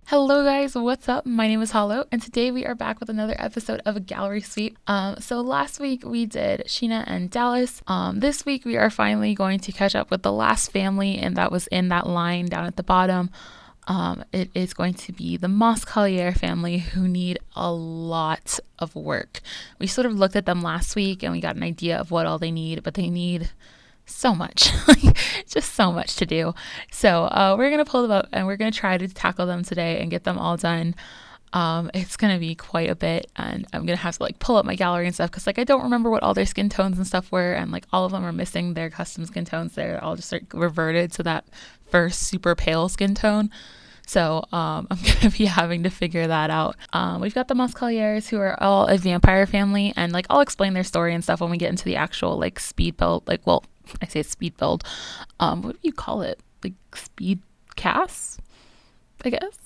Hello guys, what's up? My name is Hollow, and today we are back with another episode of a gallery sweep. So last week we did Sheena and Dallas. This week we are finally going to catch up with the last family, and that was in that line down at the bottom. It is going to be the Moss Collier family, who need a lot of work. We sort of looked at them last week and we got an idea of what all they need, but they need so much, like just so much to do. So we're gonna pull them up and we're gonna try to tackle them today and get them all done. It's gonna be quite a bit, and I'm gonna have to like pull up my gallery and stuff because like I don't remember what all their skin tones and stuff were, and like all of them are missing their custom skin tones. They're all just like reverted to that first super pale skin tone. So I'm gonna be having to figure that out. We've got the Muscaliers, who are all a vampire family, and like I'll explain their story and stuff when we get into the actual like speed build. Like, well, I say speed build. What do you call it? Like speed casts, I guess.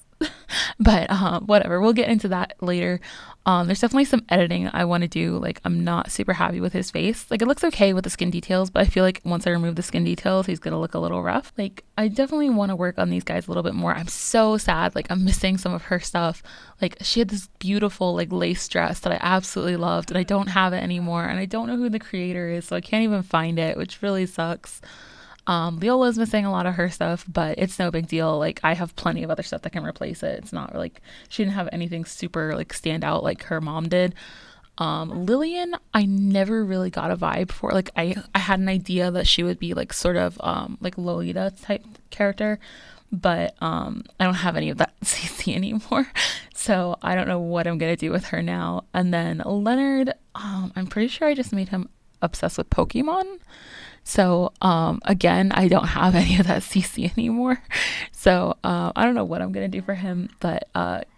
But whatever, we'll get into that later. There's definitely some editing I want to do. Like, I'm not super happy with his face. Like, it looks okay with the skin details, but I feel like once I remove the skin details, he's gonna look a little rough. Like, I definitely want to work on these guys a little bit more. I'm so sad. Like, I'm missing some of her stuff. Like, she had this beautiful like lace dress that I absolutely loved, and I don't have it anymore, and I don't know who the creator is, so I can't even find it, which really sucks. Leola's missing a lot of her stuff, but it's no big deal. Like, I have plenty of other stuff that can replace it. It's not like she didn't have anything super like stand out like her mom did. Lillian, I never really got a vibe for. Like, I had an idea that she would be like sort of like Lolita type character, but I don't have any of that CC anymore. So I don't know what I'm gonna do with her now. And then Leonard, I'm pretty sure I just made him obsessed with Pokemon. So again, I don't have any of that CC anymore. So I don't know what I'm gonna do for him, but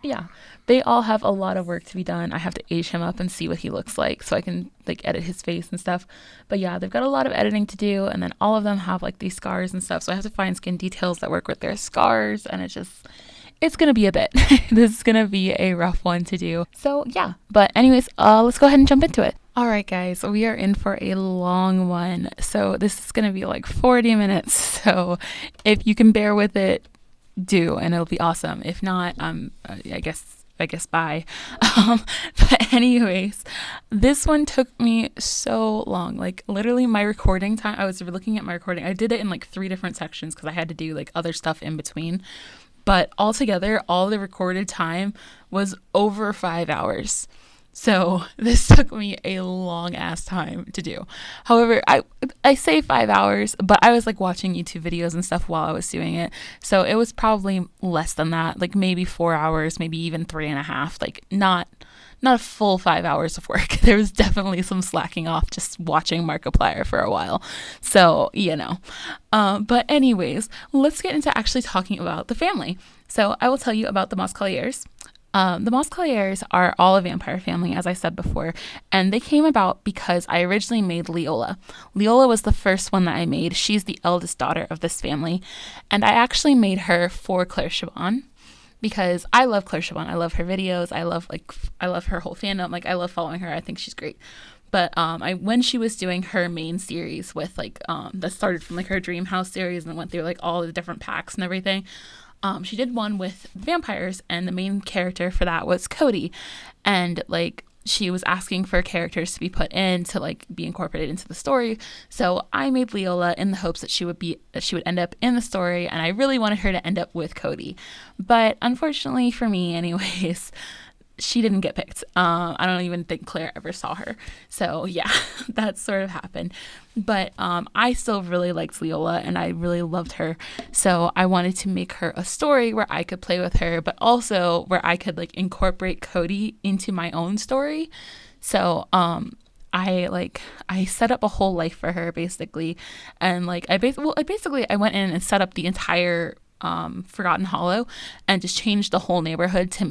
yeah, they all have a lot of work to be done. I have to age him up and see what he looks like so I can like edit his face and stuff. But yeah, they've got a lot of editing to do, and then all of them have like these scars and stuff. So I have to find skin details that work with their scars, and it's gonna be a bit. This is gonna be a rough one to do. So yeah, but anyways, let's go ahead and jump into it. All right, guys, we are in for a long one. So this is gonna be like 40 minutes. So if you can bear with it, do, and it'll be awesome. If not, I guess bye. But anyways, this one took me so long. Like, literally my recording time, I was looking at my recording. I did it in like 3 different sections because I had to do like other stuff in between. But altogether, all the recorded time was over 5 hours. So this took me a long ass time to do. However, I say 5 hours, but I was like watching YouTube videos and stuff while I was doing it. So it was probably less than that, like maybe 4 hours, maybe even 3.5. Like, not a full 5 hours of work. There was definitely some slacking off just watching Markiplier for a while. So, you know. But anyways, let's get into actually talking about the family. So I will tell you about the Muscaliers. The Muscaliers are all a vampire family, as I said before, and they came about because I originally made Leola. Leola was the first one that I made. She's the eldest daughter of this family, and I actually made her for Claire Siobhan because I love Claire Siobhan. I love her videos. I love her whole fandom. Like, I love following her. I think she's great. But when she was doing her main series with like that started from like her Dream House series and went through like all the different packs and everything. She did one with vampires, and the main character for that was Cody. And like, she was asking for characters to be put in to like be incorporated into the story. So I made Leola in the hopes that she would end up in the story, and I really wanted her to end up with Cody. But unfortunately for me, anyways, she didn't get picked. I don't even think Claire ever saw her. So yeah, that sort of happened. But I still really liked Leola, and I really loved her. So I wanted to make her a story where I could play with her, but also where I could like incorporate Cody into my own story. So I set up a whole life for her basically, and like I went in and set up the entire Forgotten Hollow and just changed the whole neighborhood to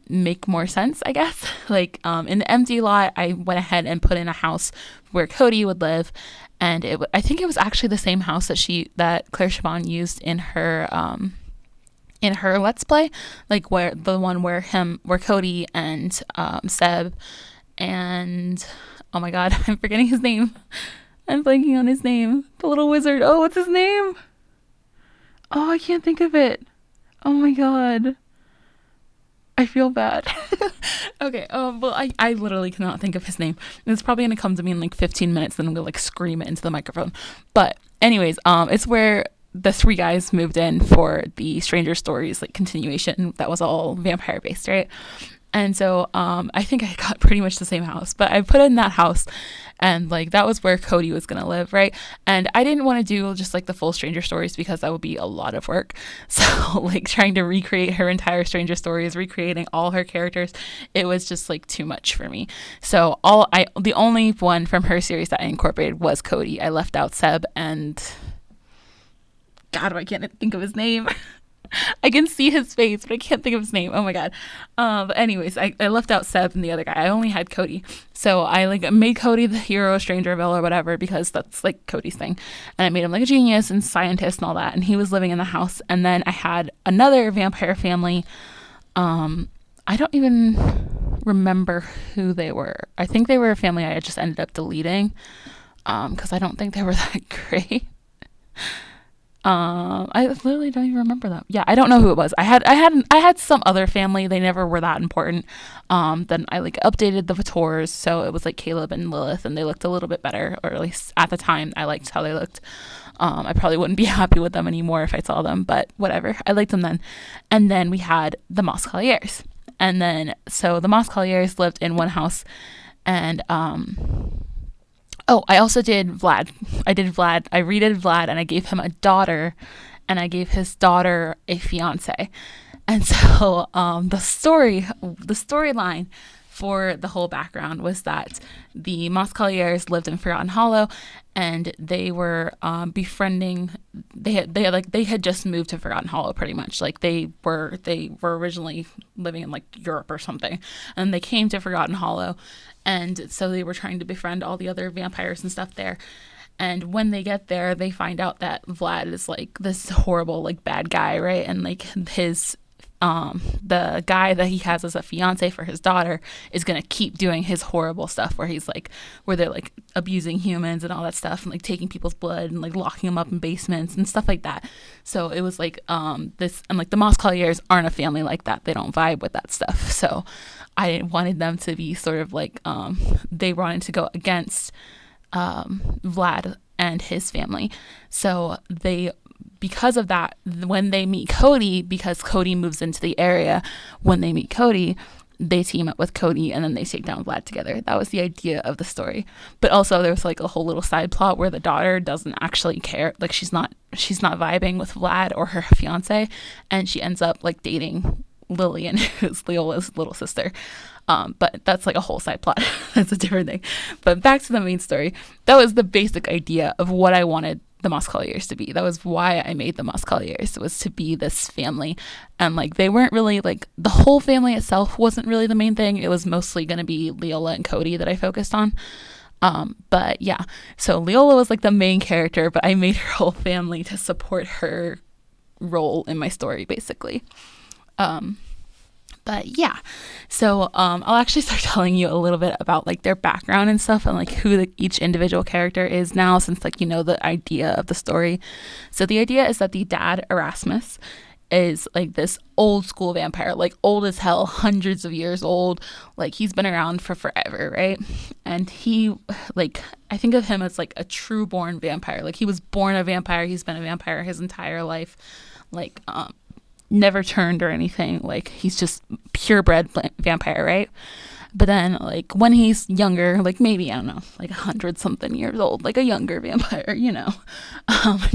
make more sense, I guess. Like, in the empty lot, I went ahead and put in a house where Cody would live, and I think it was actually the same house that Claire Siobhan used in her Let's Play, like where Cody and Seb and, oh my god, I'm forgetting his name. I'm blanking on his name. The little wizard. Oh, what's his name? Oh, I can't think of it. Oh my god. I feel bad. Okay, well, I literally cannot think of his name. It's probably gonna come to me in like 15 minutes, then I'm gonna like scream it into the microphone. But anyways, it's where the three guys moved in for the Stranger Stories like continuation that was all vampire based, right? And so I think I got pretty much the same house, but I put in that house and like that was where Cody was going to live, right? And I didn't want to do just like the full Stranger Stories because that would be a lot of work. So like trying to recreate her entire Stranger Stories, recreating all her characters, it was just like too much for me. So the only one from her series that I incorporated was Cody. I left out Seb and God, I can't think of his name. I can see his face, but I can't think of his name. Oh my god. But anyways, I left out Seb and the other guy. I only had Cody. So I like made Cody the hero, Strangerville or whatever because that's like Cody's thing. And I made him like a genius and scientist and all that. And he was living in the house. And then I had another vampire family. I don't even remember who they were. I think they were a family I just ended up deleting because I don't think they were that great. I literally don't even remember them. Yeah, I don't know who it was. I had some other family. They never were that important. Then I like updated the Vitors, so it was like Caleb and Lilith, and they looked a little bit better, or at least at the time I liked how they looked. I probably wouldn't be happy with them anymore if I saw them, but whatever. I liked them then. And then we had the Montcalliers, and then so the Montcalliers lived in one house, and oh, I also did Vlad. I redid Vlad and I gave him a daughter and I gave his daughter a fiance. And so the storyline for the whole background was that the Montcalliers lived in Forgotten Hollow and they were befriending they had just moved to Forgotten Hollow pretty much. Like they were originally living in like Europe or something. And they came to Forgotten Hollow and so they were trying to befriend all the other vampires and stuff there. And when they get there, they find out that Vlad is like this horrible like bad guy, right? And like his the guy that he has as a fiance for his daughter is gonna keep doing his horrible stuff where they're like abusing humans and all that stuff and like taking people's blood and like locking them up in basements and stuff like that. So it was like this, and like the Montcalliers aren't a family like that. They don't vibe with that stuff. So I wanted them to be sort of like they wanted to go against Vlad and his family. So because of that, when they meet Cody, because Cody moves into the area, when they meet Cody, they team up with Cody and then they take down Vlad together. That was the idea of the story. But also there was like a whole little side plot where the daughter doesn't actually care. Like she's not vibing with Vlad or her fiance, and she ends up like dating Lillian, who's Leola's little sister. But that's like a whole side plot. That's a different thing. But back to the main story. That was the basic idea of what I wanted the Montcalliers to be. That was why I made the Montcalliers, was to be this family. And like they weren't really like, the whole family itself wasn't really the main thing. It was mostly going to be Leola and Cody that I focused on. But yeah, so Leola was like the main character, but I made her whole family to support her role in my story basically. But yeah, so I'll actually start telling you a little bit about like their background and stuff and like who each individual character is now, since like you know the idea of the story. So the idea is that the dad, Erasmus, is like this old school vampire, like old as hell, hundreds of years old. Like he's been around for forever, right? And he, like, I think of him as like a true born vampire. Like he was born a vampire. He's been a vampire his entire life. Like, never turned or anything. Like he's just purebred vampire, right? But then like when he's younger, like maybe I don't know, like 100 something years old, like a younger vampire, you know,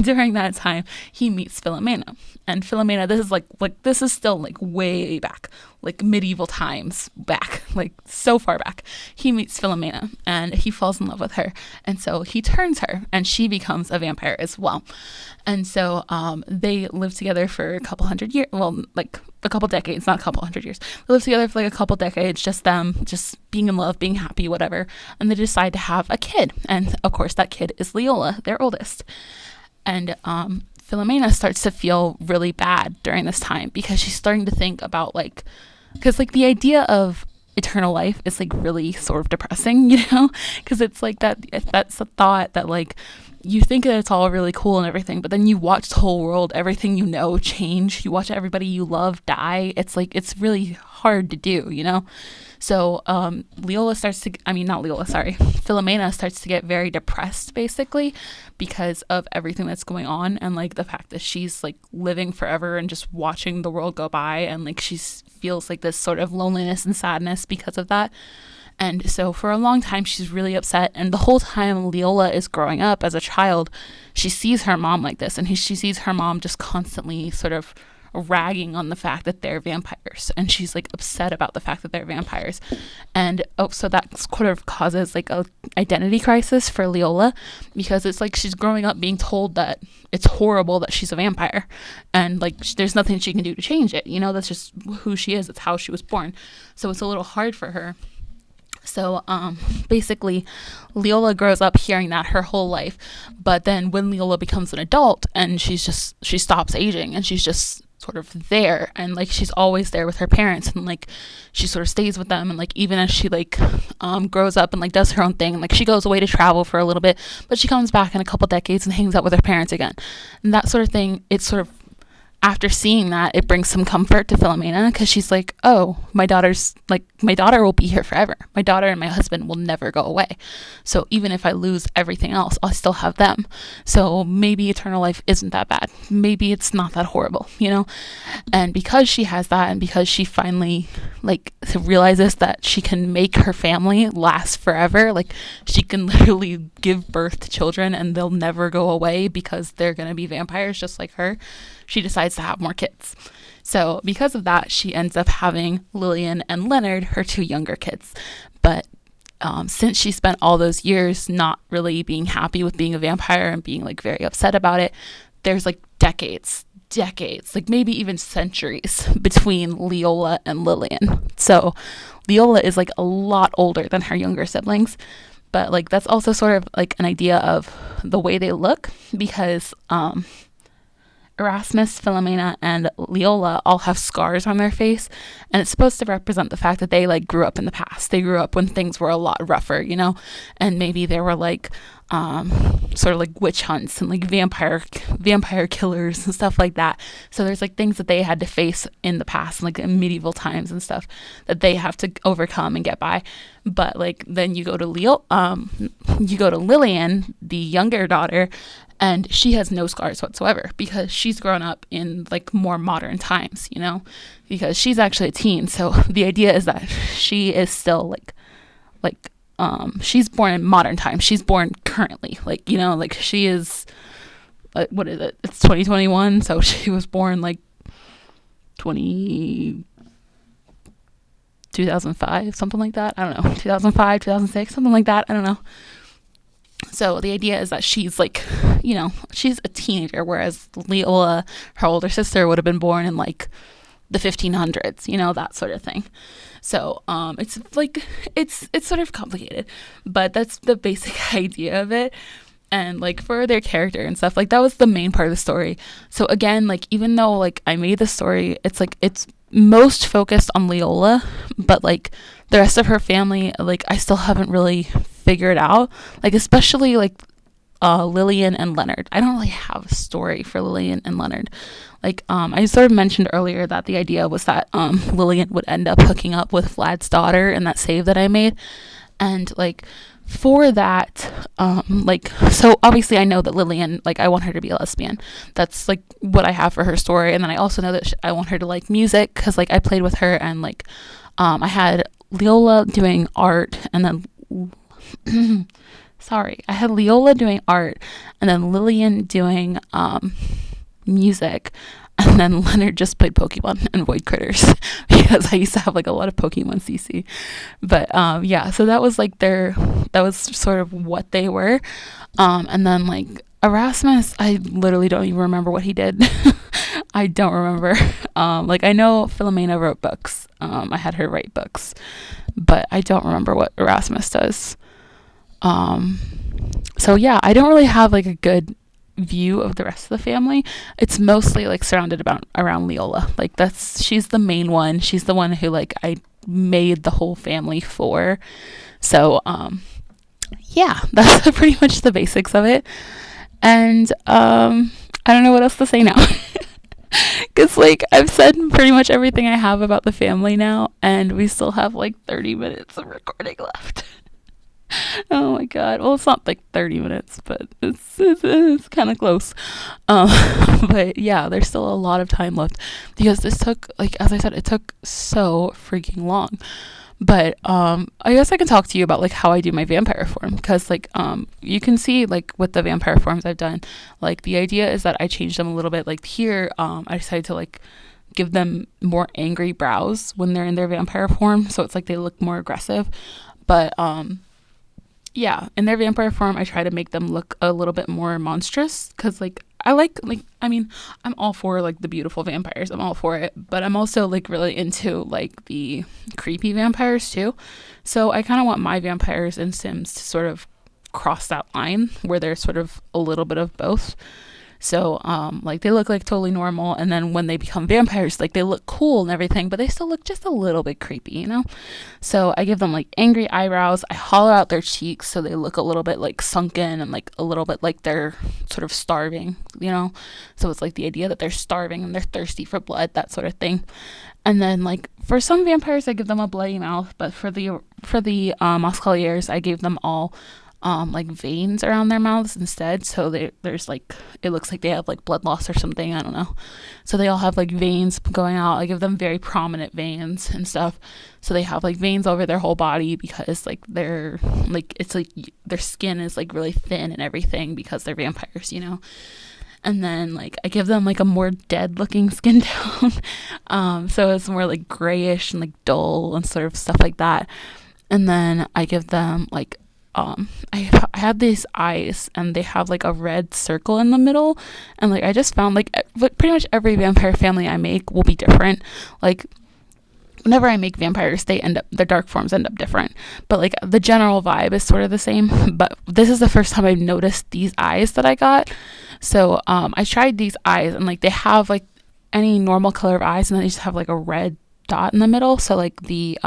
during that time he meets Philomena. And Philomena, this is still like way back, like medieval times back, like so far back. He meets Philomena and he falls in love with her, and so he turns her and she becomes a vampire as well. And so they live together for a couple hundred years, well, like a couple decades, not a couple hundred years. They live together for like a couple decades, just them, just being in love, being happy, whatever. And they decide to have a kid. And of course that kid is Leola, their oldest. And Philomena starts to feel really bad during this time because she's starting to think about like, because like the idea of eternal life is like really sort of depressing, you know, because it's like that's a thought that like you think that it's all really cool and everything, but then you watch the whole world, everything you know change. You watch everybody you love die. It's like, it's really hard to do, you know? So Leola starts to, I mean, not Leola, sorry, Philomena starts to get very depressed, basically, because of everything that's going on, and like the fact that she's like living forever and just watching the world go by, and like she feels like this sort of loneliness and sadness because of that. And so for a long time, she's really upset. And the whole time Leola is growing up as a child, she sees her mom like this, and she sees her mom just constantly sort of ragging on the fact that they're vampires, and she's like upset about the fact that they're vampires. And so that sort of causes like a identity crisis for Leola, because it's like she's growing up being told that it's horrible that she's a vampire, and like there's nothing she can do to change it, you know? That's just who she is. It's how she was born. So it's a little hard for her. So basically Leola grows up hearing that her whole life, but then when Leola becomes an adult and she stops aging, and she's just sort of there, and like she's always there with her parents, and like she sort of stays with them, and like even as she like grows up and like does her own thing, and like she goes away to travel for a little bit, but she comes back in a couple decades and hangs out with her parents again, and that sort of thing. It's sort of, after seeing that, it brings some comfort to Philomena, because she's like, oh, my daughter will be here forever. My daughter and my husband will never go away. So even if I lose everything else, I'll still have them. So maybe eternal life isn't that bad. Maybe it's not that horrible, you know? And because she has that, and because she finally like realizes that she can make her family last forever, like she can literally give birth to children and they'll never go away because they're going to be vampires just like her, she decides to have more kids. So because of that, she ends up having Lillian and Leonard, her two younger kids. But since she spent all those years not really being happy with being a vampire and being like very upset about it, there's like decades, like maybe even centuries between Leola and Lillian. So Leola is like a lot older than her younger siblings. But like that's also sort of like an idea of the way they look, because Erasmus, Philomena, and Leola all have scars on their face, and it's supposed to represent the fact that they like grew up in the past. They grew up when things were a lot rougher, you know, and maybe there were like sort of like witch hunts and like vampire killers and stuff like that. So there's like things that they had to face in the past, like in medieval times and stuff, that they have to overcome and get by. But like then you go to Lillian, the younger daughter, and she has no scars whatsoever, because she's grown up in like more modern times, you know, because she's actually a teen. So the idea is that she is still like she's born in modern times. She's born currently, like, you know, like she is, what is it? It's 2021. So she was born like 2005, something like that. I don't know, 2005, 2006, something like that. I don't know. So the idea is that she's like, you know, she's a teenager, whereas Leola, her older sister, would have been born in like the 1500s, you know, that sort of thing. So it's like, it's sort of complicated, but that's the basic idea of it. And like for their character and stuff, like that was the main part of the story. So again, like even though like I made the story, it's like it's most focused on Leola, but like the rest of her family, like I still haven't really figured out, like especially like Lillian and Leonard. I don't really have a story for Lillian and Leonard. Like I sort of mentioned earlier that the idea was that Lillian would end up hooking up with Vlad's daughter in that save that I made. And like for that, like, so obviously I know that Lillian, like I want her to be a lesbian. That's like what I have for her story. And then I also know that I want her to like music, because like I played with her, and like I had Leola doing art, and then I had Leola doing art, and then Lillian doing music, and then Leonard just played Pokemon and Void Critters because I used to have like a lot of Pokemon CC. But yeah, so that was like that was sort of what they were. And then like Erasmus, I literally don't even remember what he did. I don't remember. Like I know Philomena wrote books. I had her write books, but I don't remember what Erasmus does. So yeah, I don't really have like a good view of the rest of the family. It's mostly like surrounded around Leola. Like she's the main one. She's the one who like I made the whole family for. So yeah, that's pretty much the basics of it. And I don't know what else to say now. Because, like, I've said pretty much everything I have about the family now, and we still have, like, 30 minutes of recording left. Oh my god. Well, it's not like 30 minutes, but it's kind of close. Um, but yeah, there's still a lot of time left because this took, like, as I said, it took so freaking long. But I guess I can talk to you about like how I do my vampire form, because like you can see like with the vampire forms I've done, like the idea is that I change them a little bit. Like here, I decided to like give them more angry brows when they're in their vampire form, so it's like they look more aggressive. But yeah, in their vampire form, I try to make them look a little bit more monstrous, because like I mean, I'm all for like the beautiful vampires, I'm all for it, but I'm also like really into like the creepy vampires too. So I kind of want my vampires in Sims to sort of cross that line where they're sort of a little bit of both. So, like they look like totally normal, and then when they become vampires, like they look cool and everything, but they still look just a little bit creepy, you know? So I give them like angry eyebrows. I hollow out their cheeks so they look a little bit like sunken and like a little bit like they're sort of starving, you know? So it's like the idea that they're starving and they're thirsty for blood, that sort of thing. And then like for some vampires, I give them a bloody mouth, but for the Muscoliers, I gave them all like veins around their mouths instead, so there's like, it looks like they have like blood loss or something, I don't know. So they all have like veins going out. I give them very prominent veins and stuff, so they have like veins over their whole body, because like they're like, it's like their skin is like really thin and everything because they're vampires, you know. And then like I give them like a more dead looking skin tone, so it's more like grayish and like dull and sort of stuff like that. And then I give them like I had these eyes, and they have like a red circle in the middle, and like I just found like pretty much every vampire family I make will be different. Like whenever I make vampires, their dark forms end up different, but like the general vibe is sort of the same. But this is the first time I've noticed these eyes that I got. So I tried these eyes, and like they have like any normal color of eyes, and then they just have like a red dot in the middle. So like the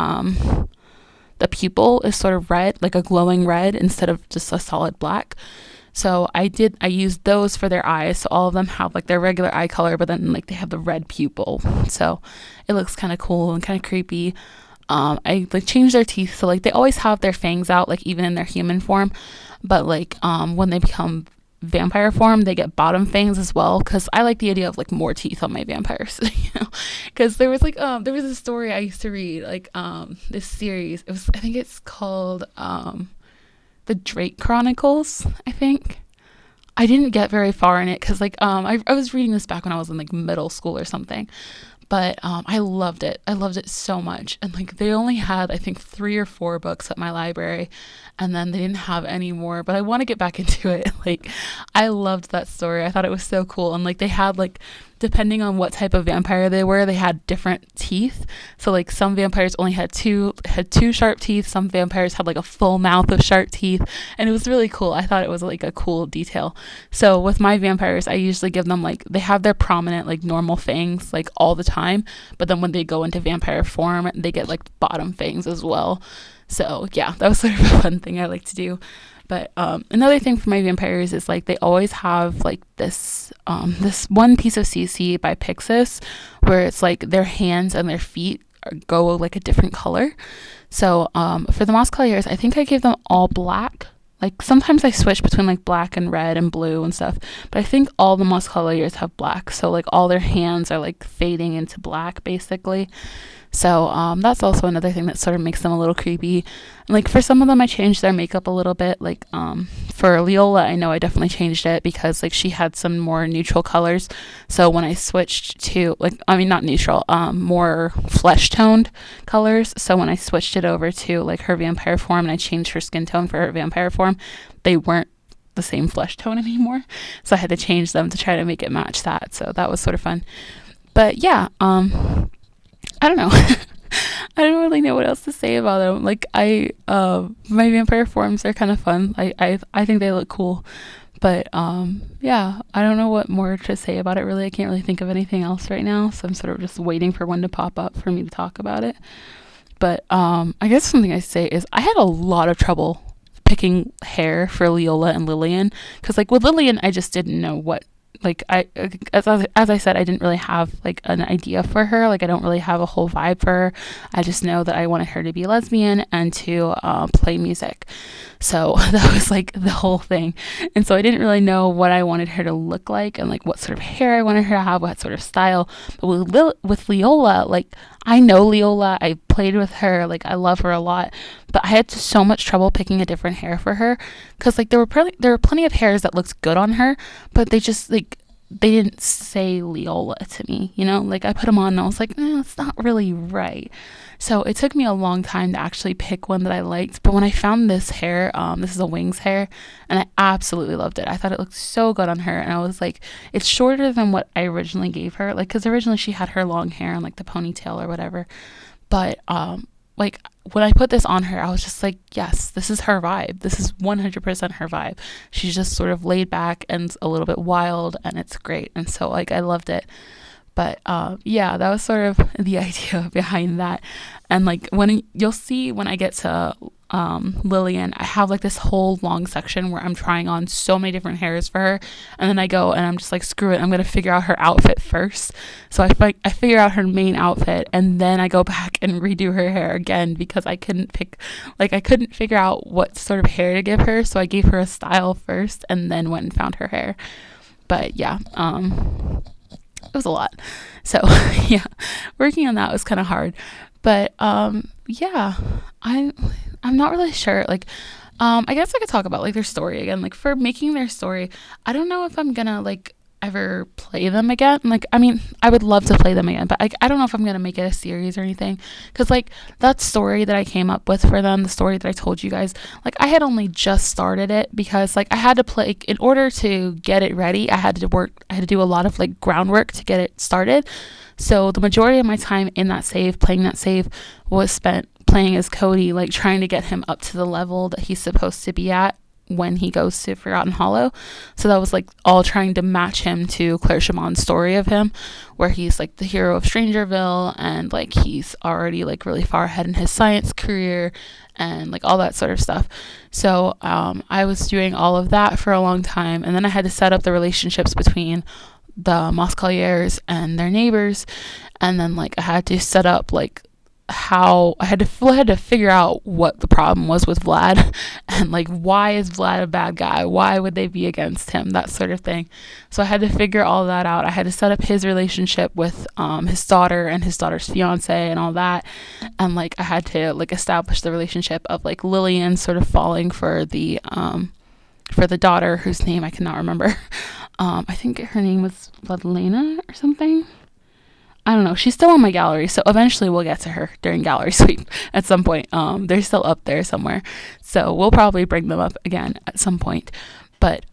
pupil is sort of red, like a glowing red, instead of just a solid black. So I used those for their eyes. So all of them have like their regular eye color, but then like they have the red pupil. So it looks kind of cool and kind of creepy. I like changed their teeth. So like they always have their fangs out, like even in their human form. But like when they become vampire form, they get bottom fangs as well, because I like the idea of like more teeth on my vampires, you know. Because there was like there was a story I used to read, like this series, I think it's called the Drake Chronicles, I think. I didn't get very far in it because like I was reading this back when I was in like middle school or something, but I loved it. I loved it so much. And like they only had, I think, 3 or 4 books at my library, and then they didn't have any more, but I want to get back into it. Like I loved that story. I thought it was so cool. And like they had like, depending on what type of vampire they were, they had different teeth. So like some vampires only had two sharp teeth, some vampires had like a full mouth of sharp teeth, and it was really cool. I thought it was like a cool detail. So with my vampires, I usually give them like, they have their prominent like normal fangs like all the time, but then when they go into vampire form, they get like bottom fangs as well. So yeah, that was sort of a fun thing I like to do. But another thing for my vampires is like they always have like this one piece of CC by Pixis, where it's like their hands and their feet go like a different color. So for the Muscoliers, I think I gave them all black. Like sometimes I switch between like black and red and blue and stuff, but I think all the Muscoliers have black. So like all their hands are like fading into black basically. So that's also another thing that sort of makes them a little creepy. And, like for some of them, I changed their makeup a little bit. Like for Leola, I know I definitely changed it because like she had some more neutral colors. So when I switched to like, I mean not neutral, more flesh toned colors. So when I switched it over to like her vampire form and I changed her skin tone for her vampire form, they weren't the same flesh tone anymore. So I had to change them to try to make it match that. So that was sort of fun. But yeah, I don't know. I don't really know what else to say about them. Like my vampire forms are kind of fun. I think they look cool. But yeah, I don't know what more to say about it really. I can't really think of anything else right now, so I'm sort of just waiting for one to pop up for me to talk about it. But I guess something I say is I had a lot of trouble picking hair for Leola and Lillian, because like with Lillian I just didn't know what, like as I said, I didn't really have like an idea for her. Like I don't really have a whole vibe for her. I just know that I wanted her to be lesbian and to play music. So that was like the whole thing. And so I didn't really know what I wanted her to look like and like what sort of hair I wanted her to have, what sort of style. But with Leola, like I know Leola, I played with her, like I love her a lot, but I had so much trouble picking a different hair for her, because like there were plenty of hairs that looked good on her, but they just like they didn't say Leola to me, you know? Like I put them on and I was like, it's not really right. So it took me a long time to actually pick one that I liked. But when I found this hair, this is a Wings hair, and I absolutely loved it. I thought it looked so good on her. And I was like, it's shorter than what I originally gave her. Like, because originally she had her long hair and like the ponytail or whatever. But like when I put this on her, I was just like, yes, this is her vibe. This is 100% her vibe. She's just sort of laid back and a little bit wild, and it's great. And so like I loved it. But yeah, that was sort of the idea behind that. And like when you'll see when I get to Lillian, I have like this whole long section where I'm trying on so many different hairs for her, and then I go and I'm just like, screw it, I'm gonna figure out her outfit first. So I figure out her main outfit, and then I go back and redo her hair again, because I couldn't figure out what sort of hair to give her. So I gave her a style first and then went and found her hair. But yeah, it was a lot. So yeah, working on that was kind of hard. But yeah, I'm not really sure. Like I guess I could talk about like their story again. Like for making their story, I don't know if I'm gonna like ever play them again. Like I mean, I would love to play them again, but I don't know if I'm gonna make it a series or anything, because like that story that I came up with for them, the story that I told you guys, like I had only just started it, because like I had to play, like, in order to get it ready, I had to do a lot of like groundwork to get it started. So the majority of my time in that save, playing that save, was spent playing as Cody, like trying to get him up to the level that he's supposed to be at when he goes to Forgotten Hollow. So that was like all trying to match him to Claire Chamon's story of him, where he's like the hero of Strangerville, and like he's already like really far ahead in his science career and like all that sort of stuff. So I was doing all of that for a long time, and then I had to set up the relationships between the Montcalliers and their neighbors, and then like I had to set up like how I had to figure out what the problem was with Vlad, and like why is Vlad a bad guy, why would they be against him, that sort of thing. So I had to figure all that out. I had to set up his relationship with his daughter and his daughter's fiance and all that, and like I had to like establish the relationship of like Lillian sort of falling for the daughter, whose name I cannot remember. I think her name was Vladlena or something. I don't know. She's still on my gallery, so eventually we'll get to her during gallery sweep at some point. They're still up there somewhere, so we'll probably bring them up again at some point. But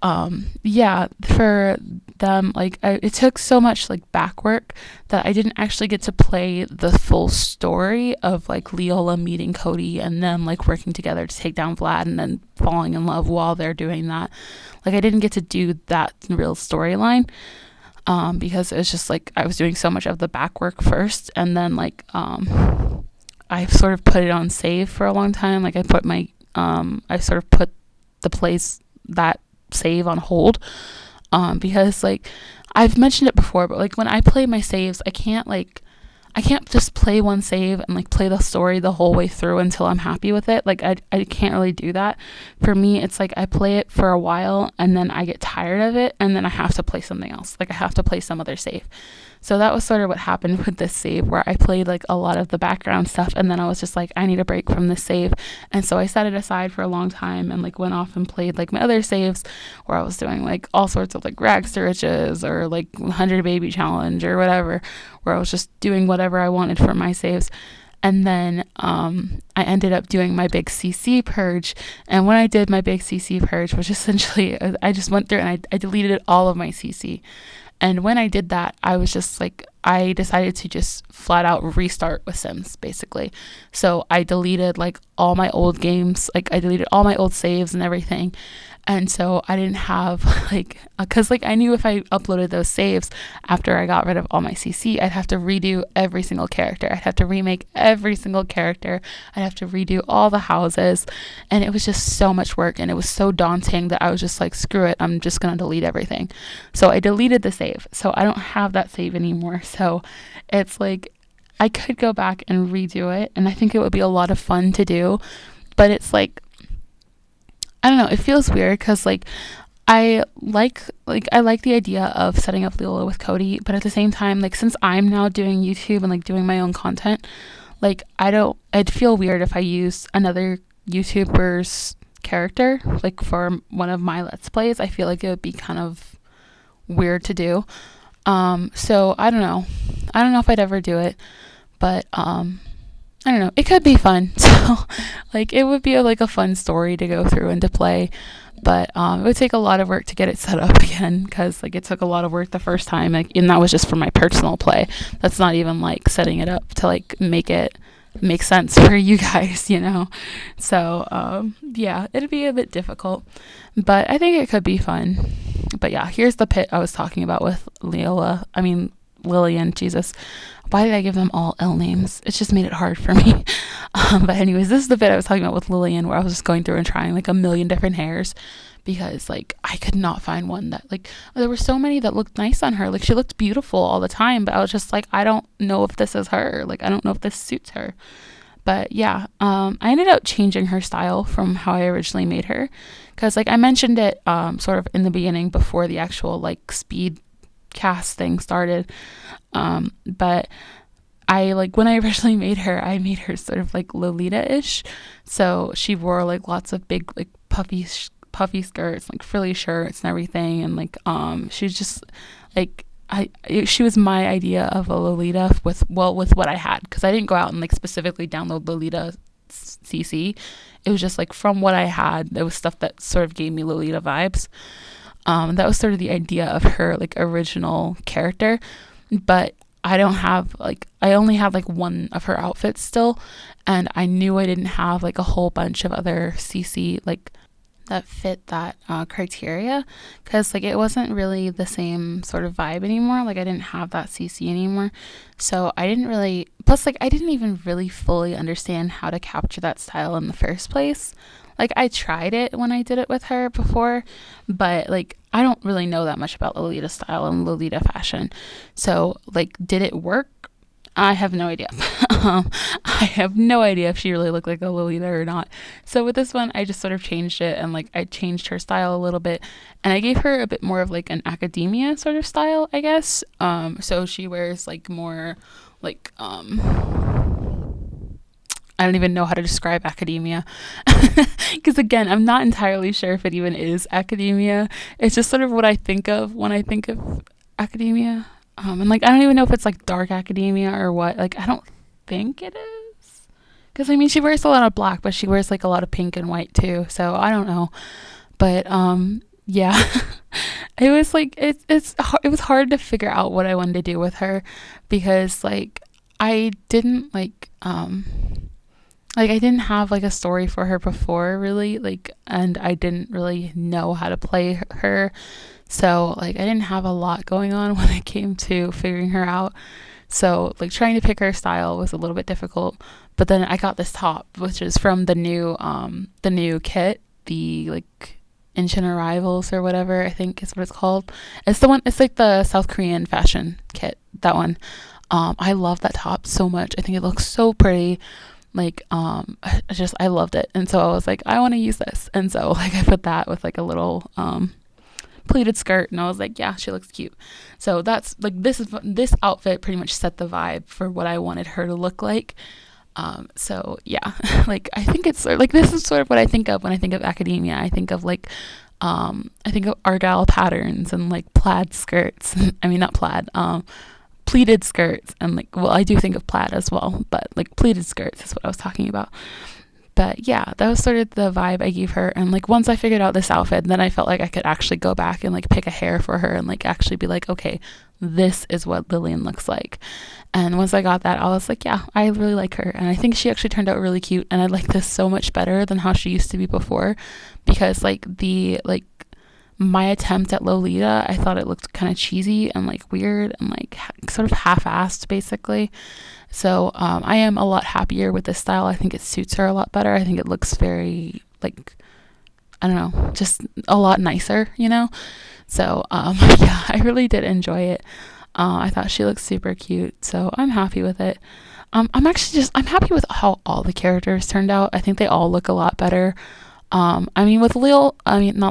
yeah, for them, like it took so much like back work that I didn't actually get to play the full story of like Leola meeting Cody and them like working together to take down Vlad and then falling in love while they're doing that. Like I didn't get to do that real storyline. Because it was just like I was doing so much of the back work first, and then like I sort of put it on save for a long time. Like I sort of put the place that save on hold, because like I've mentioned it before, but like when I play my saves, I can't just play one save and like play the story the whole way through until I'm happy with it. Like I can't really do that. For me, it's like I play it for a while and then I get tired of it, and then I have to play something else. Like I have to play some other save. So that was sort of what happened with this save, where I played like a lot of the background stuff, and then I was just like, I need a break from this save. And so I set it aside for a long time and like went off and played like my other saves, where I was doing like all sorts of like rags to riches or like 100 baby challenge or whatever, where I was just doing whatever I wanted for my saves. And then I ended up doing my big CC purge. And when I did my big CC purge, which essentially I just went through and I deleted all of my CC. And when I did that, I was just like, I decided to just flat out restart with Sims, basically. So I deleted like all my old games, like I deleted all my old saves and everything. And so I didn't have like, because like I knew if I uploaded those saves after I got rid of all my CC, I'd have to redo every single character. I'd have to remake every single character. I'd have to redo all the houses. And it was just so much work, and it was so daunting that I was just like, screw it, I'm just going to delete everything. So I deleted the save. So I don't have that save anymore. So it's like, I could go back and redo it, and I think it would be a lot of fun to do. But it's like, I don't know, it feels weird because like I like the idea of setting up Leela with Cody, but at the same time, like since I'm now doing YouTube and like doing my own content, like I'd feel weird if I used another YouTuber's character like for one of my Let's Plays. I feel like it would be kind of weird to do. So I don't know. I don't know if I'd ever do it, but I don't know. It could be fun. So like it would be like a fun story to go through and to play, but it would take a lot of work to get it set up again, because like it took a lot of work the first time, like, and that was just for my personal play. That's not even like setting it up to like make it make sense for you guys, you know. So yeah, it'd be a bit difficult, but I think it could be fun. But yeah, here's the pit I was talking about with Lillian. Jesus, why did I give them all L names? It just made it hard for me. But anyways, this is the bit I was talking about with Lillian, where I was just going through and trying like a million different hairs, because like I could not find one that like, there were so many that looked nice on her. Like she looked beautiful all the time, but I was just like, I don't know if this is her. Like I don't know if this suits her. But yeah, I ended up changing her style from how I originally made her, because like I mentioned it sort of in the beginning before the actual like speed cast thing started. But I like, when I originally made her, I made her sort of like Lolita-ish. So she wore like lots of big like puffy skirts, like frilly shirts and everything, and like she's just like, she was my idea of a Lolita with what I had, because I didn't go out and like specifically download Lolita CC. It was just like from what I had, there was stuff that sort of gave me Lolita vibes. That was sort of the idea of her like original character, but I only have like one of her outfits still, and I knew I didn't have like a whole bunch of other CC like that fit that criteria, because like it wasn't really the same sort of vibe anymore. Like I didn't have that CC anymore, so I didn't really, plus like I didn't even really fully understand how to capture that style in the first place. Like I tried it when I did it with her before, but like I don't really know that much about Lolita style and Lolita fashion. So like, did it work? I have no idea. I have no idea if she really looked like a Lolita or not. So with this one, I just sort of changed it, and like I changed her style a little bit, and I gave her a bit more of like an academia sort of style, I guess. So she wears like more like I don't even know how to describe academia, because again, I'm not entirely sure if it even is academia. It's just sort of what I think of when I think of academia. And like I don't even know if it's like dark academia or what. Like I don't think it is, because I mean she wears a lot of black, but she wears like a lot of pink and white too. So I don't know, but yeah, it was like it was hard to figure out what I wanted to do with her, because like I didn't like I didn't have like a story for her before really, like, and I didn't really know how to play her. So like I didn't have a lot going on when it came to figuring her out. So like trying to pick her style was a little bit difficult. But then I got this top, which is from the new kit, the like Inshin Arrivals or whatever, I think is what it's called. It's the one, it's like the South Korean fashion kit, that one. I love that top so much. I think it looks so pretty. Like I loved it, and so I was like, I want to use this, and so like I put that with like a little pleated skirt, and I was like, yeah, she looks cute. So that's like, this outfit pretty much set the vibe for what I wanted her to look like. So yeah, like I think it's sort of, like, this is sort of what I think of when I think of academia. I think of like I think of Argyle patterns and like plaid skirts. I mean, not plaid, pleated skirts, and like, well, I do think of plaid as well, but like pleated skirts is what I was talking about. But yeah, that was sort of the vibe I gave her. And like once I figured out this outfit, then I felt like I could actually go back and like pick a hair for her and like actually be like, okay, this is what Lillian looks like. And once I got that, I was like, yeah, I really like her. And I think she actually turned out really cute. And I like this so much better than how she used to be before, because my attempt at Lolita, I thought it looked kind of cheesy and like weird and like sort of half-assed basically. So I am a lot happier with this style. I think it suits her a lot better. I think it looks very like, I don't know, just a lot nicer, you know? So yeah, I really did enjoy it. I thought she looked super cute, so I'm happy with it. I'm happy with how all the characters turned out. I think they all look a lot better. Not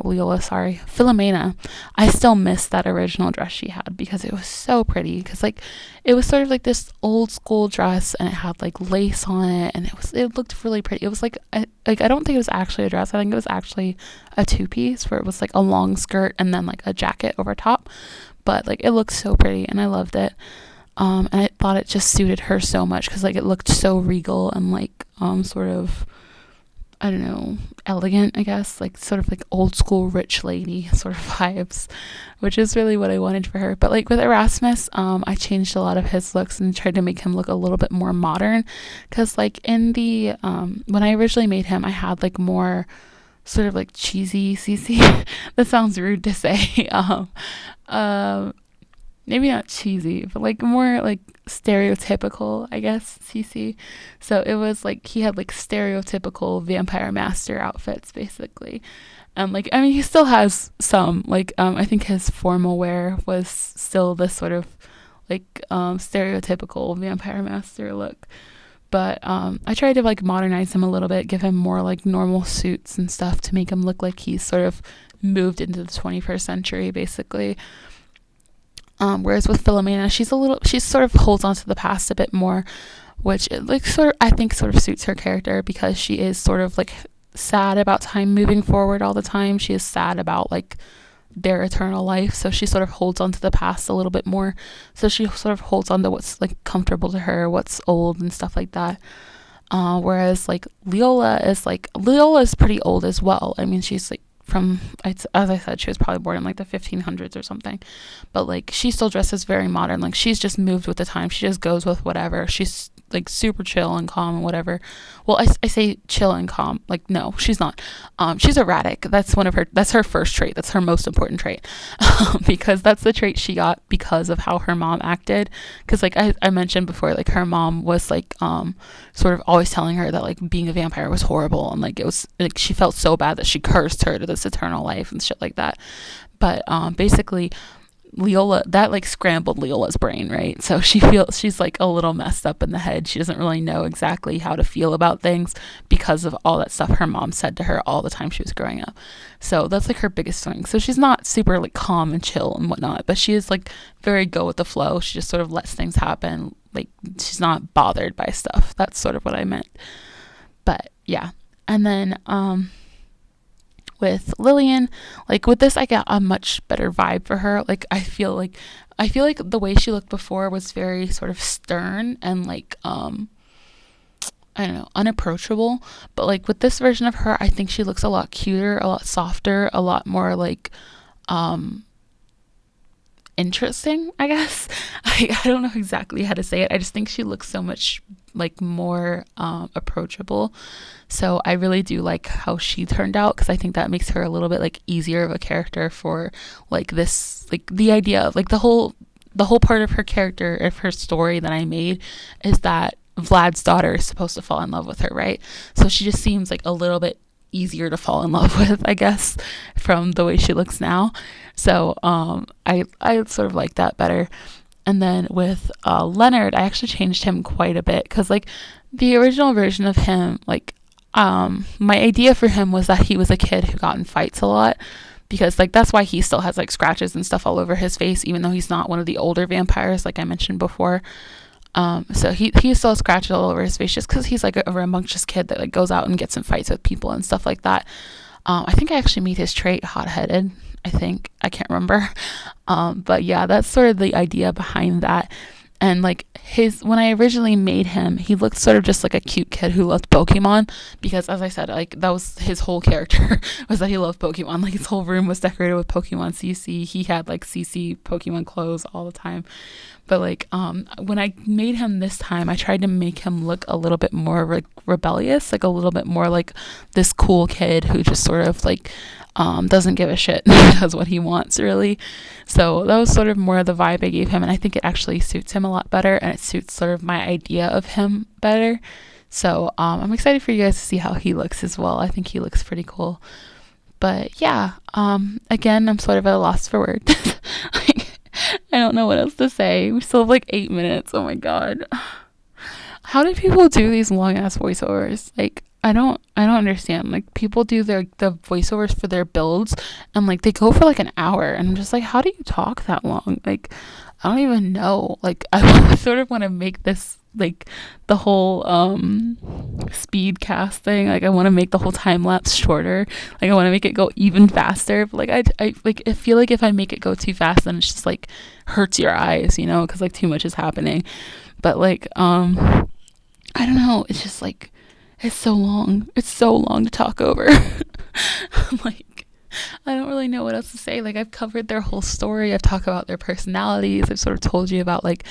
Leola, sorry, Philomena, I still miss that original dress she had because it was so pretty. Because like, it was sort of like this old school dress, and it had like lace on it, and it looked really pretty. It was like, I don't think it was actually a dress. I think it was actually a two piece where it was like a long skirt and then like a jacket over top. But like, it looked so pretty, and I loved it. And I thought it just suited her so much because like it looked so regal and like sort of, I don't know, elegant, I guess, like sort of like old school rich lady sort of vibes, which is really what I wanted for her. But like with Erasmus, I changed a lot of his looks and tried to make him look a little bit more modern, because like in the when I originally made him, I had like more sort of like cheesy CC. That sounds rude to say. Maybe not cheesy, but like more like stereotypical, I guess, CC. So it was like he had like stereotypical vampire master outfits basically. And like, I mean, he still has some, like I think his formal wear was still this sort of like stereotypical vampire master look. But I tried to like modernize him a little bit, give him more like normal suits and stuff to make him look like he's sort of moved into the 21st century basically. Whereas with Philomena, she sort of holds on to the past a bit more, which like I think sort of suits her character, because she is sort of like sad about time moving forward all the time. She is sad about like their eternal life, so she sort of holds on to the past a little bit more. So she sort of holds on to what's like comfortable to her, what's old and stuff like that. Whereas like Leola is pretty old as well. I mean, she's like as I said, she was probably born in like the 1500s or something, but like she still dresses very modern. Like she's just moved with the time. She just goes with whatever. She's like super chill and calm and whatever. Well, I say chill and calm, like no, she's not. She's erratic. That's her first trait. That's her most important trait. Because that's the trait she got because of how her mom acted. Because like I mentioned before, like her mom was like sort of always telling her that like being a vampire was horrible, and like it was like she felt so bad that she cursed her to this eternal life and shit like that. But basically Leola, that like scrambled Leola's brain, right? So she's like a little messed up in the head. She doesn't really know exactly how to feel about things because of all that stuff her mom said to her all the time she was growing up. So that's like her biggest swing. So she's not super like calm and chill and whatnot, but she is like very go with the flow. She just sort of lets things happen. Like she's not bothered by stuff. That's sort of what I meant. But yeah. And then with Lillian, like with this I get a much better vibe for her. Like I feel like the way she looked before was very sort of stern and like I don't know, unapproachable. But like with this version of her, I think she looks a lot cuter, a lot softer, a lot more like interesting, I guess. I don't know exactly how to say it. I just think she looks so much like more approachable. So I really do like how she turned out, because I think that makes her a little bit like easier of a character for like this, like the idea of like the whole part of her character, of her story that I made, is that Vlad's daughter is supposed to fall in love with her, right? So she just seems like a little bit easier to fall in love with, I guess, from the way she looks now. So I sort of like that better. And then with Leonard, I actually changed him quite a bit, because like the original version of him, like my idea for him was that he was a kid who got in fights a lot, because like that's why he still has like scratches and stuff all over his face, even though he's not one of the older vampires like I mentioned before. So he still has scratches all over his face just because he's like a rambunctious kid that like goes out and gets in fights with people and stuff like that. I think I actually made his trait hot-headed. I can't remember. But yeah, that's sort of the idea behind that. And like when I originally made him, he looked sort of just like a cute kid who loved Pokemon, because as I said, like that was his whole character was that he loved Pokemon. Like his whole room was decorated with Pokemon CC. He had like CC Pokemon clothes all the time. But like when I made him this time, I tried to make him look a little bit more rebellious, like a little bit more like this cool kid who just sort of like doesn't give a shit, does what he wants, really. So that was sort of more of the vibe I gave him, and I think it actually suits him a lot better, and it suits sort of my idea of him better. So I'm excited for you guys to see how he looks as well. I think he looks pretty cool. But yeah, again, I'm sort of at a loss for words. Like, I don't know what else to say. We still have like 8 minutes. Oh my god. How do people do these long ass voiceovers? Like, I don't understand. Like, people do the voiceovers for their builds, and like they go for like an hour, and I'm just like, how do you talk that long? Like, I don't even know. Like, I sort of want to make this like the whole speed cast thing. Like, I want to make the whole time lapse shorter. Like, I want to make it go even faster. But like I like, I feel like if I make it go too fast, then it's just like hurts your eyes, you know, because like too much is happening. But like I don't know. It's just like, it's so long. It's so long to talk over. Like, I don't really know what else to say. Like, I've covered their whole story. I've talked about their personalities. I've sort of told you about like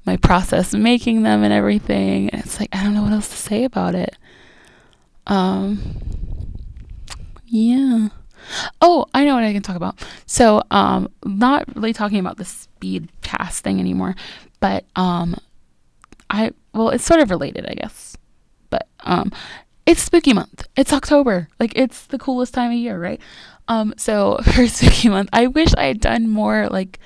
my process of making them and everything. And it's like, I don't know what else to say about it. Yeah. Oh, I know what I can talk about. So, not really talking about the speed cast thing anymore, but well, it's sort of related, I guess. But it's spooky month. It's October. Like, it's the coolest time of year, right? So for spooky month, I wish I had done more like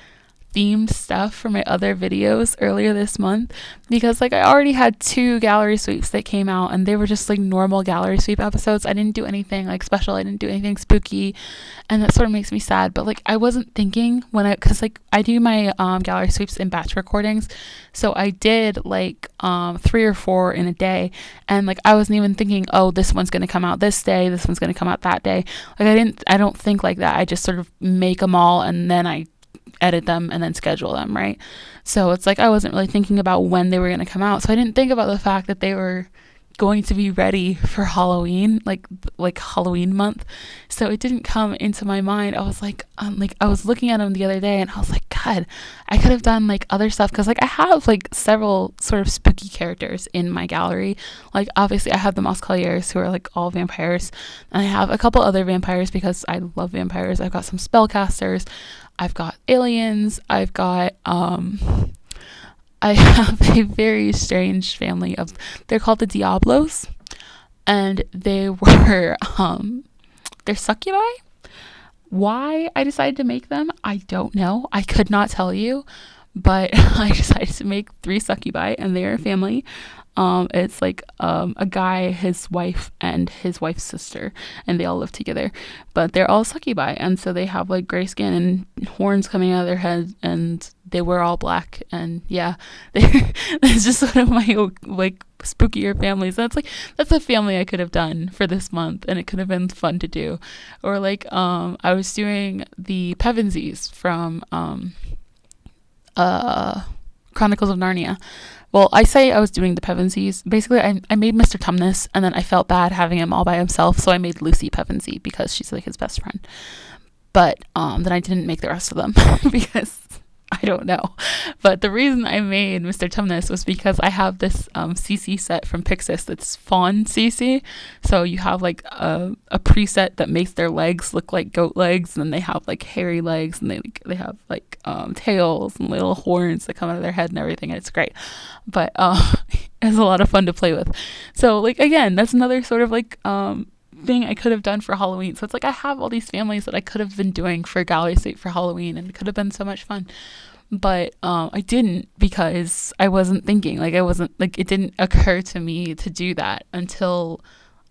themed stuff for my other videos earlier this month, because like I already had 2 gallery sweeps that came out, and they were just like normal gallery sweep episodes. I didn't do anything like special. I didn't do anything spooky, and that sort of makes me sad. But like, I wasn't thinking because like I do my gallery sweeps in batch recordings, so I did like 3 or 4 in a day, and like I wasn't even thinking, oh, this one's gonna come out this day, this one's gonna come out that day. Like, I don't think like that. I just sort of make them all, and then I edit them and then schedule them, right? So it's like I wasn't really thinking about when they were going to come out, so I didn't think about the fact that they were going to be ready for Halloween, like Halloween month. So it didn't come into my mind. I was like I was looking at them the other day, and I was like, God, I could have done like other stuff, because like I have like several sort of spooky characters in my gallery. Like, obviously I have the Moscaliers, who are like all vampires, and I have a couple other vampires because I love vampires. I've got some spellcasters, I've got aliens, I've got I have a very strange family of, they're called the Diablos, and they were they're succubi. Why I decided to make them, I don't know. I could not tell you, but I decided to make 3 succubi, and they're a family. It's like a guy, his wife, and his wife's sister, and they all live together, but they're all succubi, and so they have like gray skin and horns coming out of their head, and they wear all black, and yeah, it's just sort of my like spookier families. That's a family I could have done for this month, and it could have been fun to do. Or like I was doing the Pevensies from Chronicles of Narnia. Well, I say I was doing the Pevensies. Basically, I made Mr. Tumnus, and then I felt bad having him all by himself, so I made Lucy Pevensey because she's like his best friend. But then I didn't make the rest of them because I don't know. But the reason I made Mr. Tumnus was because I have this CC set from Pixis that's fawn CC. So you have like a preset that makes their legs look like goat legs, and they have like hairy legs, and they have like tails and little horns that come out of their head and everything. And it's great. But it's a lot of fun to play with. So like, again, that's another sort of like thing I could have done for Halloween. So it's like I have all these families that I could have been doing for Gallery Suite for Halloween, and it could have been so much fun. But I didn't, because I wasn't thinking, like I wasn't like, it didn't occur to me to do that until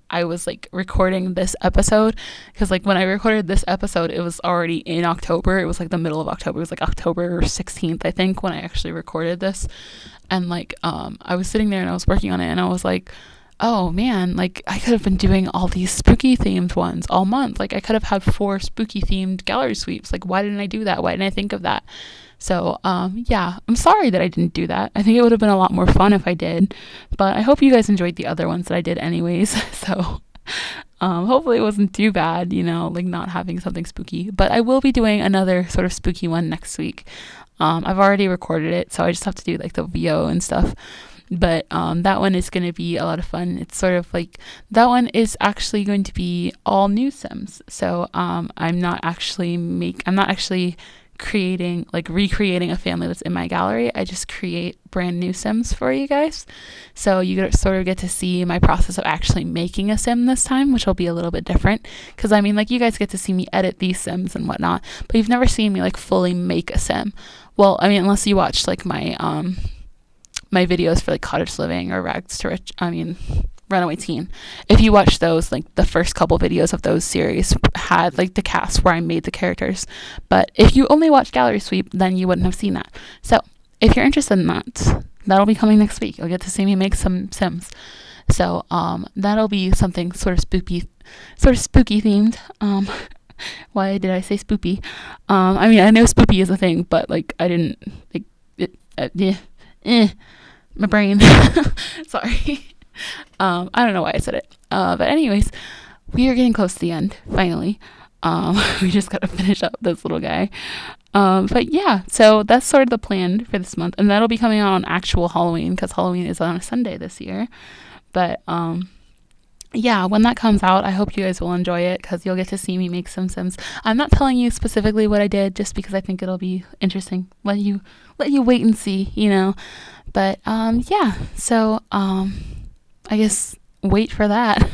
I was like recording this episode. Because like when I recorded this episode, it was already in October. It was like the middle of October. It was like October 16th, I think, when I actually recorded this. And like I was sitting there and I was working on it, and I was like, oh man, like I could have been doing all these spooky themed ones all month. Like I could have had 4 spooky themed gallery sweeps. Like, why didn't I do that? Why didn't I think of that? So yeah, I'm sorry that I didn't do that. I think it would have been a lot more fun if I did, but I hope you guys enjoyed the other ones that I did anyways. So hopefully it wasn't too bad, like not having something spooky. But I will be doing another sort of spooky one next week. I've already recorded it, so I just have to do like the VO and stuff. But that one is going to be a lot of fun. It's sort of like, that one is actually going to be all new Sims. So I'm not actually recreating a family that's in my gallery. I just create brand new Sims for you guys. So you sort of get to see my process of actually making a Sim this time, which will be a little bit different. Because I mean, like, you guys get to see me edit these Sims and whatnot, but you've never seen me like fully make a Sim. Well, I mean, unless you watched like my videos for like Cottage Living or Runaway Teen. If you watch those, like the first couple videos of those series had like the cast where I made the characters. But if you only watch Gallery Sweep, then you wouldn't have seen that. So if you're interested in that, that'll be coming next week. You'll get to see me make some Sims. So that'll be something sort of spooky themed. Why did I say spoopy? I mean, I know spoopy is a thing, but like I didn't like it. My brain. Sorry. I don't know why I said it. But anyways, we are getting close to the end, finally. We just gotta finish up this little guy. But yeah, so that's sort of the plan for this month. And that'll be coming out on actual Halloween, because Halloween is on a Sunday this year. But yeah, when that comes out, I hope you guys will enjoy it, because you'll get to see me make some Sims. I'm not telling you specifically what I did, just because I think it'll be interesting. Let you wait and see, But yeah, so I guess wait for that.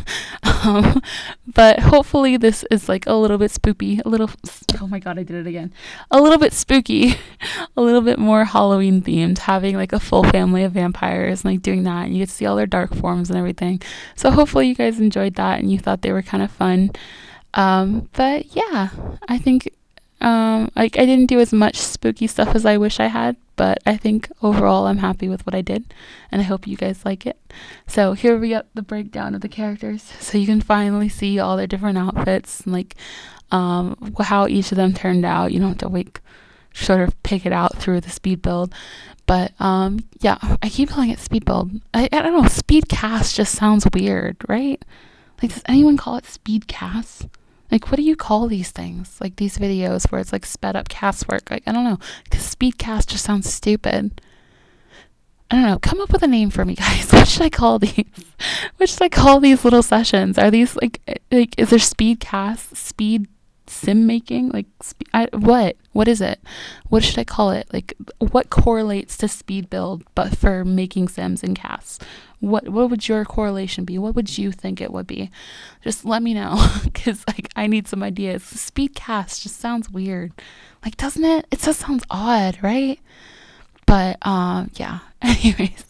But hopefully this is like a little bit spoopy, oh my god, I did it again. A little bit spooky, a little bit more Halloween themed, having like a full family of vampires and like doing that, and you get to see all their dark forms and everything. So hopefully you guys enjoyed that and you thought they were kind of fun. But yeah, I think like I didn't do as much spooky stuff as I wish I had, but I think overall I'm happy with what I did, and I hope you guys like it. So here we got the breakdown of the characters, so you can finally see all their different outfits and like how each of them turned out. You don't have to sort of pick it out through the speed build. But yeah, I keep calling it speed build. I don't know, speed cast just sounds weird, right? Like, does anyone call it speed cast? Like, what do you call these things? Like, these videos where it's like sped up cast work. Like, I don't know, because speed cast just sounds stupid. I don't know. Come up with a name for me, guys. What should I call these? What should I call these little sessions? Are these like is there speed cast, speed sim making? Like, what is it? What should I call it? Like, what correlates to speed build but for making sims and casts? What would your correlation be? What would you think it would be? Just let me know, because like I need some ideas. Speed cast just sounds weird, like, doesn't it? It just sounds odd, right? But yeah. Anyways,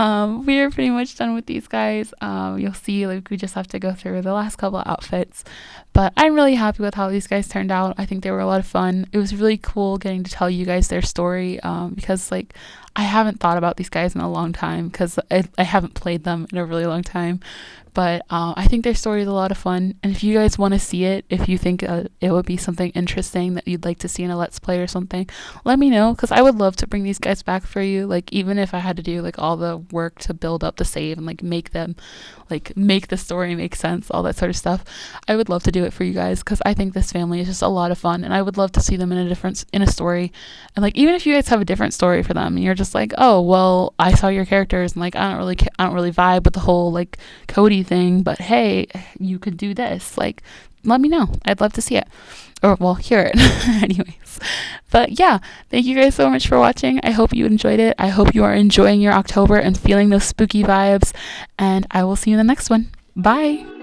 we are pretty much done with these guys. You'll see, like, we just have to go through the last couple of outfits, but I'm really happy with how these guys turned out. I think they were a lot of fun. It was really cool getting to tell you guys their story, because like I haven't thought about these guys in a long time, because I haven't played them in a really long time. But I think their story is a lot of fun, and if you guys want to see it, if you think it would be something interesting that you'd like to see in a Let's Play or something, let me know, because I would love to bring these guys back for you. Like, even if I had to do like all the work to build up the save and like make the story make sense, all that sort of stuff, I would love to do it for you guys, because I think this family is just a lot of fun, and I would love to see them in a story. And like, even if you guys have a different story for them and you're just like, oh well, I saw your characters and like I don't really vibe with the whole like Cody thing, but hey, you could do this, like, let me know. I'd love to see it, or well, hear it. Anyways, but yeah, thank you guys so much for watching. I hope you enjoyed it. I hope you are enjoying your October and feeling those spooky vibes, and I will see you in the next one. Bye.